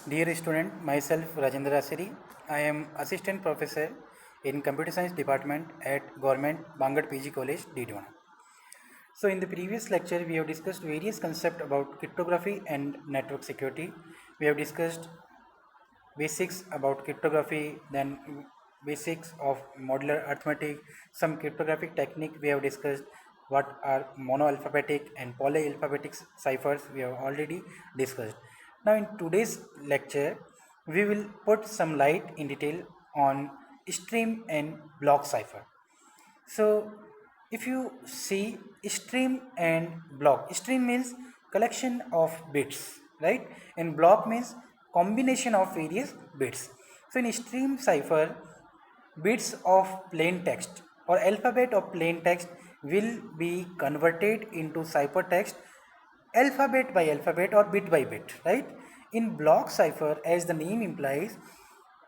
Dear student, myself Rajendra Asiri. I am assistant professor in computer science department at Government Bangat PG College, Didwana. So in the previous lecture, we have discussed various concepts about cryptography and network security. We have discussed basics about cryptography, then basics of modular arithmetic, some cryptographic technique we have discussed, what are monoalphabetic and polyalphabetic ciphers we have already discussed. Now in today's lecture, we will put some light in detail on stream and block cipher. So if you see stream and block, stream means collection of bits, right? And block means combination of various bits. So in stream cipher, bits of plain text or alphabet of plain text will be converted into ciphertext alphabet by alphabet or bit by bit, right? In block cipher, as the name implies,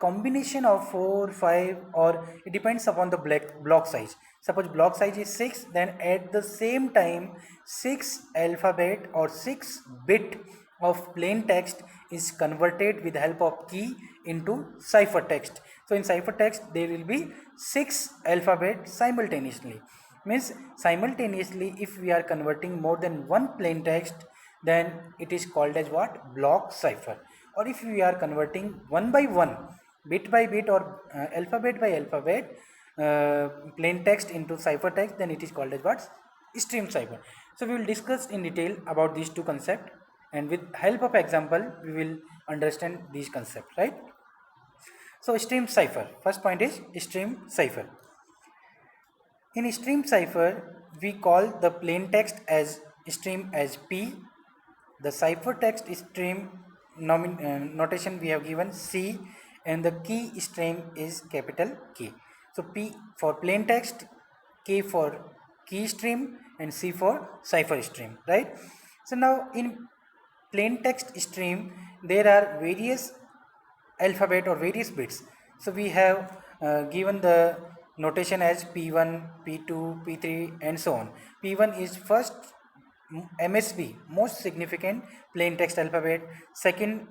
combination of 4, 5, or it depends upon the block size. Suppose block size is 6, then at the same time 6 alphabet or 6 bit of plain text is converted with the help of key into ciphertext. So in ciphertext there will be 6 alphabet simultaneously. Means simultaneously, if we are converting more than one plain text, then it is called as what? Block cipher. Or if we are converting one by one, bit by bit, or alphabet by alphabet, plain text into ciphertext, then it is called as what? Stream cipher. So we will discuss in detail about these two concepts, and with help of example we will understand these concepts, right? So stream cipher, first point is stream cipher. In stream cipher, we call the plain text as stream as P. The ciphertext stream notation we have given C, and the key stream is capital K. So P for plain text, K for key stream, and C for cipher stream, right? So now in plain text stream, there are various alphabet or various bits. So we have given the notation as P1, P2, P3 and so on. P1 is first MSB, most significant plain text alphabet. Second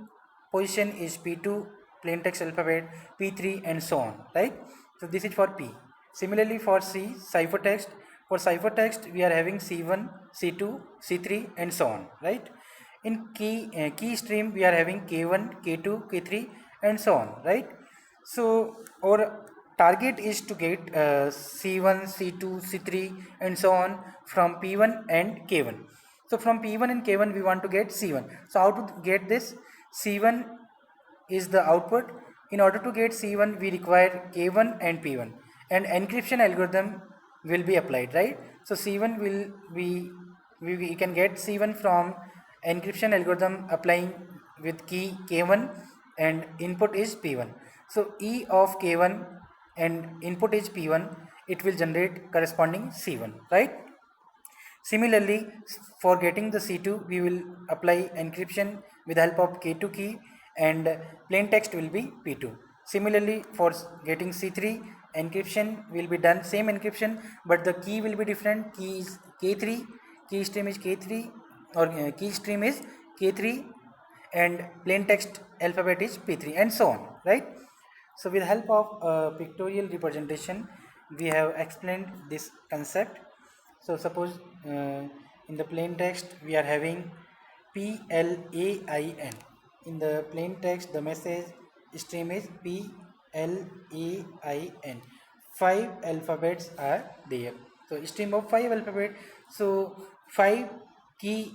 position is P2, plain text alphabet, P3 and so on, right? So this is for P. Similarly for C, ciphertext. For ciphertext we are having C1, C2, C3 and so on, right? In key stream we are having K1, K2, K3 and so on, right? So our target is to get C1, C2, C3 and so on from P1 and K1. So from P1 and K1 we want to get C1. So how to get this? C1 is the output. In order to get C1 we require K1 and P1, and encryption algorithm will be applied, right? So C1 will be, we can get C1 from encryption algorithm applying with key K1 and input is P1. So E of K1 and input is P1, it will generate corresponding C1, right? Similarly, for getting the C2, we will apply encryption with the help of K2 key, and plain text will be P2. Similarly, for getting C3, encryption will be done, same encryption, but the key will be different. Key is K3, key stream is K3, or key stream is K3, and plain text alphabet is P3 and so on, right? So with the help of pictorial representation, we have explained this concept. So suppose in the plain text we are having PLAIN. In the plain text the message stream is PLAIN. 5 alphabets are there. So stream of 5 alphabet. So 5 key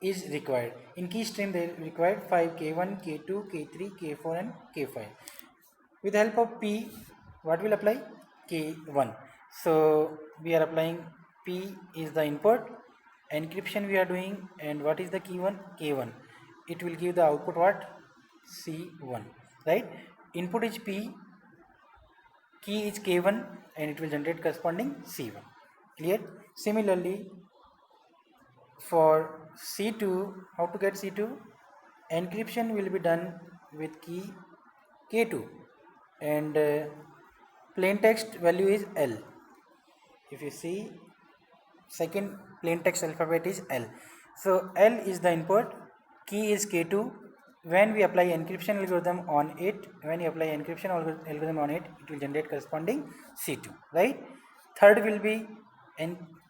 is required. In key stream they require 5 K1, K2, K3, K4 and K5. With the help of P, what will apply? K1. So we are applying P is the input, encryption we are doing, and what is the key one? K1. It will give the output what? C1, right? Input is P, key is K1, and it will generate corresponding C1. Clear? Similarly, for C2, how to get C2? Encryption will be done with key K2, and plain text value is L. If you see, second plain text alphabet is L. So L is the input, key is K2, when we apply encryption algorithm on it, it will generate corresponding C2, right? Third will be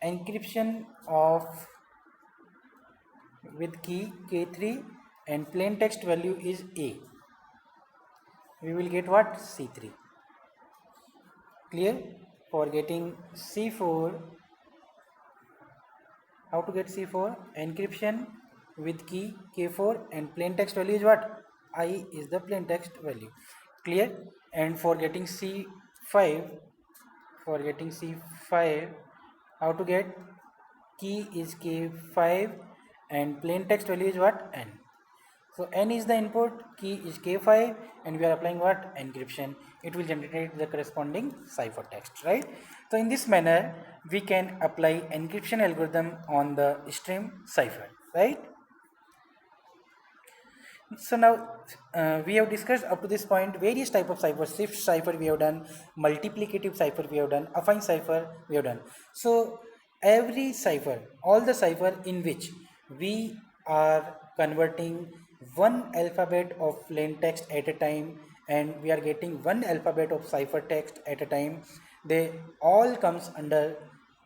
encryption of with key K3 and plain text value is A. We will get what? C3. Clear? For getting C4, how to get C4? Encryption with key K4 and plain text value is what? I is the plain text value. Clear? And for getting C5, how to get? Key is K5 and plain text value is what? N. So n is the input, key is K5, and we are applying what? Encryption. It will generate the corresponding ciphertext, right? So in this manner, we can apply encryption algorithm on the stream cipher, right? So now we have discussed up to this point various type of cipher. Shift cipher we have done, multiplicative cipher we have done, affine cipher we have done. So every cipher, all the cipher in which we are converting one alphabet of plain text at a time and we are getting one alphabet of cipher text at a time, they all comes under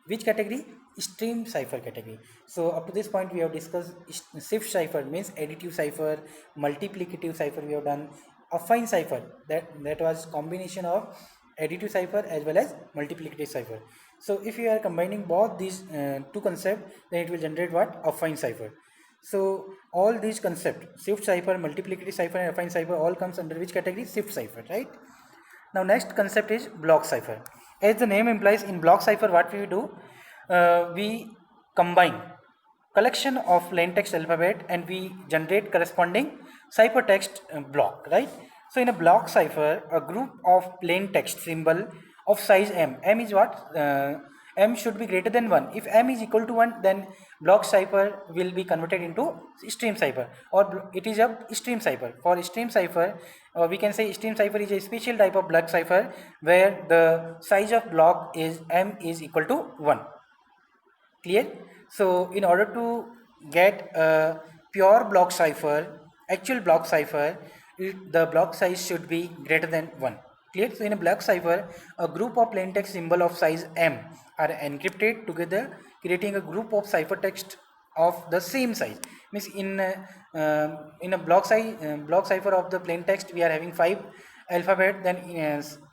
which category? Stream cipher category. So up to this point we have discussed shift cipher means additive cipher, multiplicative cipher we have done, affine cipher that was combination of additive cipher as well as multiplicative cipher. So if you are combining both these two concepts, then it will generate what? Affine cipher. So all these concepts, shift cipher, multiplicative cipher and affine cipher, all comes under which category? Shift cipher, right? Now next concept is block cipher. As the name implies, in block cipher what we do, we combine collection of plain text alphabet and we generate corresponding ciphertext block, right? So in a block cipher, a group of plain text symbol of size m is what? M should be greater than 1. If m is equal to 1, then block cipher will be converted into stream cipher, or it is a stream cipher. For stream cipher, we can say stream cipher is a special type of block cipher where the size of block is m is equal to 1. Clear? So in order to get a pure block cipher, actual block cipher, the block size should be greater than 1. Clear? So in a block cipher, a group of plaintext symbol of size m are encrypted together, creating a group of ciphertext of the same size. Means in a block cipher of the plaintext we are having 5 alphabet, then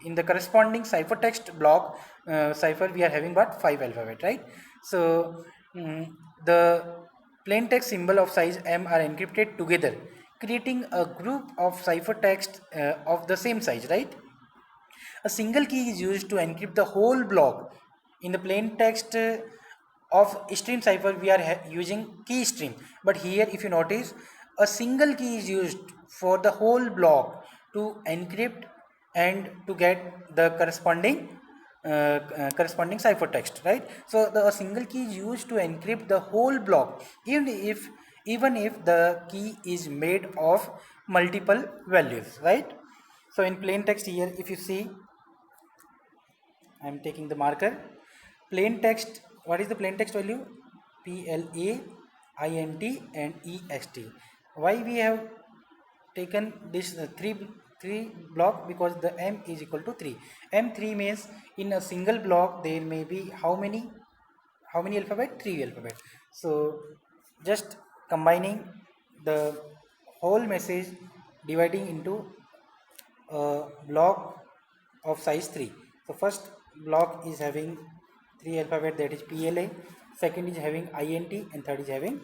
in the corresponding ciphertext block cipher we are having what? 5 alphabet, right? So the plain text symbol of size m are encrypted together, creating a group of ciphertext of the same size, right? A single key is used to encrypt the whole block. In the plain text of stream cipher we are using key stream, but here if you notice, a single key is used for the whole block to encrypt and to get the corresponding ciphertext, right? So a single key is used to encrypt the whole block, even if the key is made of multiple values, right? So in plain text here, if you see, I am taking the marker. Plain text, what is the plain text value? PLAINT and EXT. Why we have taken this three block? Because the M is equal to 3. M3 means in a single block there may be how many alphabet? 3 alphabet. So just combining the whole message, dividing into a block of size 3. So first block is having 3 alphabet, that is PLA, second is having INT, and third is having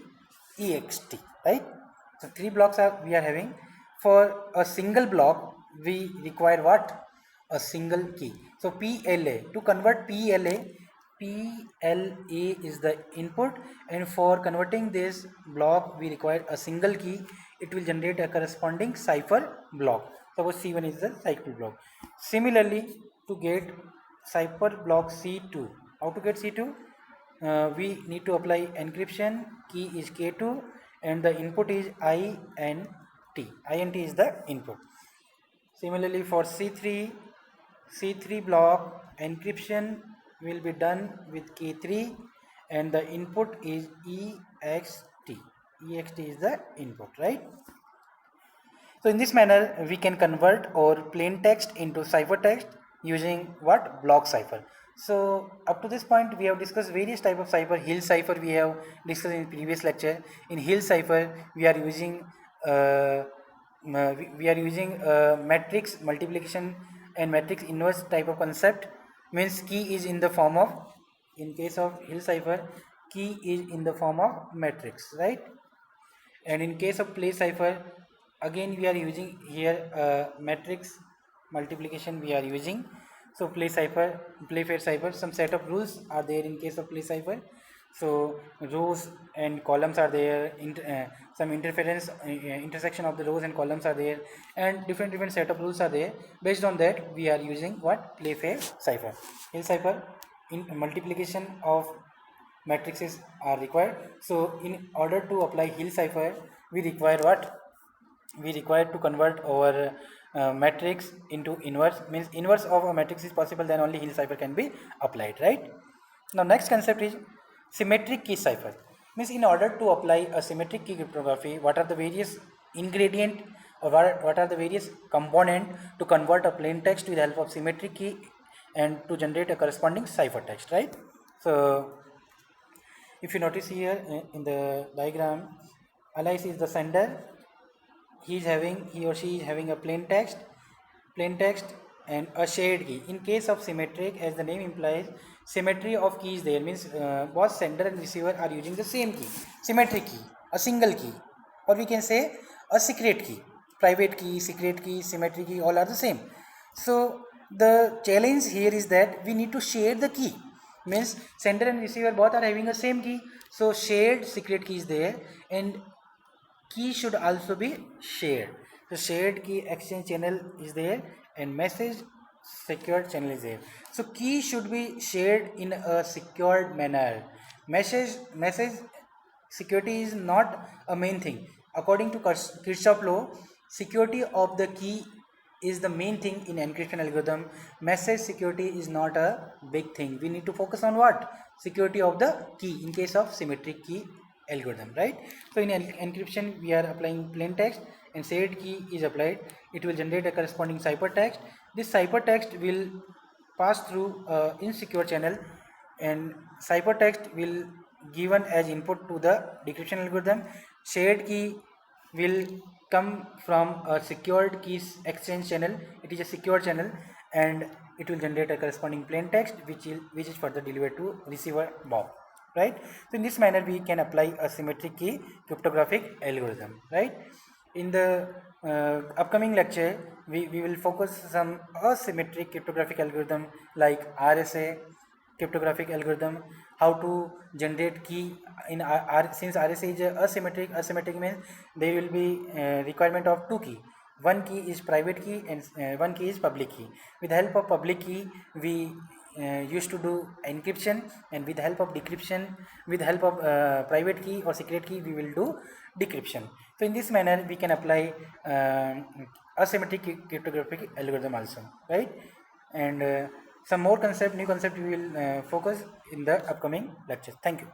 EXT, right? So 3 blocks we are having. For a single block we require what? A single key. So PLA, to convert PLA is the input, and for converting this block we require a single key. It will generate a corresponding cipher block. Suppose C1 is the cipher block. Similarly, to get cipher block C2, how to get C2? We need to apply encryption. Key is K2 and the input is INT. INT is the input. Similarly for C3 block, encryption will be done with K3 and the input is EXT. EXT is the input, right? So in this manner, we can convert our plain text into ciphertext using what? Block cipher. So up to this point, we have discussed various type of cipher. Hill cipher we have discussed in previous lecture. In Hill cipher, we are using we are using matrix multiplication and matrix inverse type of concept. Means key is in the form of, in case of Hill cipher, key is in the form of matrix, right? And in case of play cipher, again we are using here matrix multiplication we are using. So play cipher, play fair cipher, some set of rules are there in case of play cipher. So rows and columns are there, some interference intersection of the rows and columns are there, and different set of rules are there. Based on that, we are using what? Play fair cipher. Hill cipher, in multiplication of matrices are required. So in order to apply Hill cipher, we require what? We require to convert our matrix into inverse. Means inverse of a matrix is possible, then only Hill cipher can be applied, right? Now next concept is symmetric key cipher. Means in order to apply a symmetric key cryptography, what are the various ingredient or what are the various component to convert a plain text with the help of symmetric key and to generate a corresponding ciphertext, right? So if you notice here in the diagram, Alice is the sender. He or she is having a plain text and a shared key. In case of symmetric, as the name implies, symmetry of keys there means both sender and receiver are using the same key, symmetric key, a single key, or we can say a secret key. Private key, secret key, symmetric key, all are the same. So the challenge here is that we need to share the key. Means sender and receiver both are having the same key, so shared secret key is there, and key should also be shared. So shared key exchange channel is there and message secured channel is there. So key should be shared in a secured manner. Message security is not a main thing. According to Kirchhoff law, security of the key is the main thing in encryption algorithm. Message security is not a big thing. We need to focus on what? Security of the key in case of symmetric key algorithm, right? So in encryption, we are applying plain text and shared key is applied. It will generate a corresponding ciphertext. This ciphertext will pass through insecure channel, and ciphertext will given as input to the decryption algorithm. Shared key will come from a secured keys exchange channel. It is a secure channel, and it will generate a corresponding plain text which is further delivered to receiver box, right? So in this manner we can apply a symmetric key cryptographic algorithm, right? In the upcoming lecture, we will focus some asymmetric cryptographic algorithm like RSA cryptographic algorithm, how to generate key in since RSA is asymmetric means there will be requirement of two key. One key is private key and one key is public key. With the help of public key, we used to do encryption, and with the help of decryption, with the help of private key or secret key, we will do decryption. So in this manner, we can apply asymmetric cryptographic algorithm also, right? And some more new concept we will focus in the upcoming lectures. Thank you.